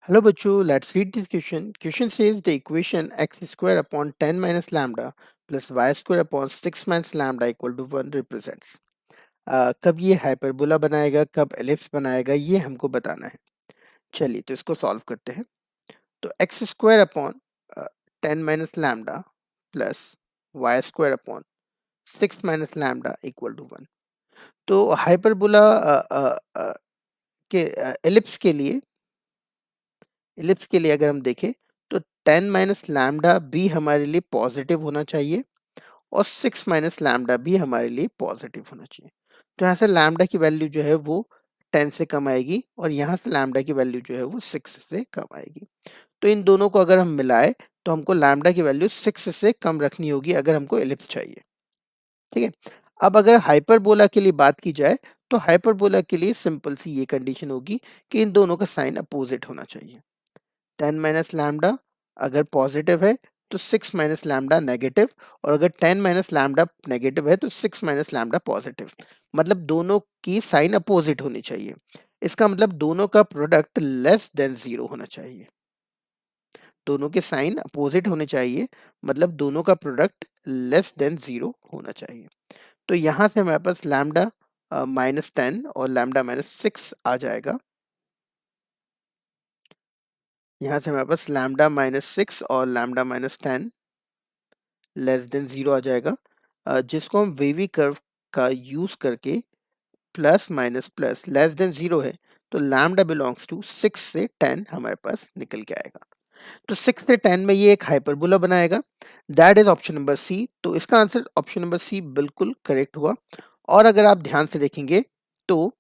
Hello बच्चों, let's read this question. Question says the equation x square upon 10 minus lambda plus y square upon 6 minus lambda equal to 1 represents. कब ये hyperbola बनाएगा, कब ellipse बनाएगा, ये हमको बताना है. चलिए तो इसको सॉल्व करते हैं. तो x square upon 10 minus lambda plus y square upon 6 minus lambda equal to 1. तो हाइपरबोला के एलिप्स के लिए अगर हम देखें तो 10 माइनस लैम्डा भी हमारे लिए पॉजिटिव होना चाहिए और 6 माइनस लैम्डा भी हमारे लिए पॉजिटिव होना चाहिए. तो यहाँ से लैम्डा की वैल्यू जो है वो 10 से कम आएगी और यहाँ से लैम्डा की वैल्यू जो है वो 6 से कम आएगी. तो इन दोनों को अगर हम मिलाए तो हमको लैम्डा की वैल्यू 6 से कम रखनी होगी अगर हमको एलिप्स चाहिए. ठीक है. अब अगर हाइपरबोला के लिए बात की जाए तो हाइपरबोला के लिए सिंपल सी ये कंडीशन होगी कि इन दोनों का साइन अपोजिट होना चाहिए. 10 माइनस लैम्डा अगर पॉजिटिव है तो 6 माइनस लैम्डा नेगेटिव, और अगर 10 माइनस लैम्डा नेगेटिव है तो 6 माइनस लैम्डा पॉजिटिव. मतलब दोनों की साइन अपोजिट होनी चाहिए. इसका मतलब दोनों का प्रोडक्ट लेस देन जीरो होना चाहिए. दोनों के साइन अपोजिट होने चाहिए, मतलब दोनों का प्रोडक्ट लेस देन जीरो होना चाहिए. तो यहां से हमारे पास लैम्डा -10 और लैम्डा -6 आ जाएगा. यहाँ से हमारे पास लैम्डा -6 और लैम्डा -10 लेस देन जीरो आ जाएगा, जिसको हम वेवी कर्व का यूज करके plus minus plus less than zero है तो लैम्डा बिलोंग्स टू 6 से 10 हमारे पास निकल के आएगा. तो 6 से 10 में ये एक हाइपरबोला बनाएगा. That is option number C. तो इसका आंसर ऑप्शन नंबर सी बिल्कुल करेक्ट हुआ. और अगर आप ध्यान से देखेंगे तो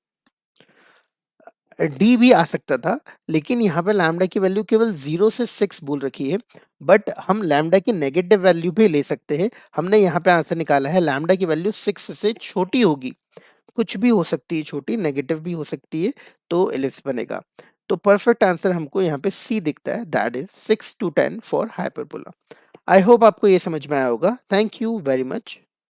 डी भी आ सकता था, लेकिन यहाँ पे लैम्डा की वैल्यू केवल 0 से 6 बोल रखी है. बट हम लैम्डा की नेगेटिव वैल्यू भी ले सकते हैं. हमने यहाँ पे आंसर निकाला है लैम्डा की वैल्यू 6 से छोटी होगी. कुछ भी हो सकती है, छोटी नेगेटिव भी हो सकती है, तो एलिप्स बनेगा. तो परफेक्ट आंसर हमको यहाँ पे सी दिखता है, that is 6 to 10 for hyperbola. I hope आपको ये समझ में आया होगा. Thank you very much.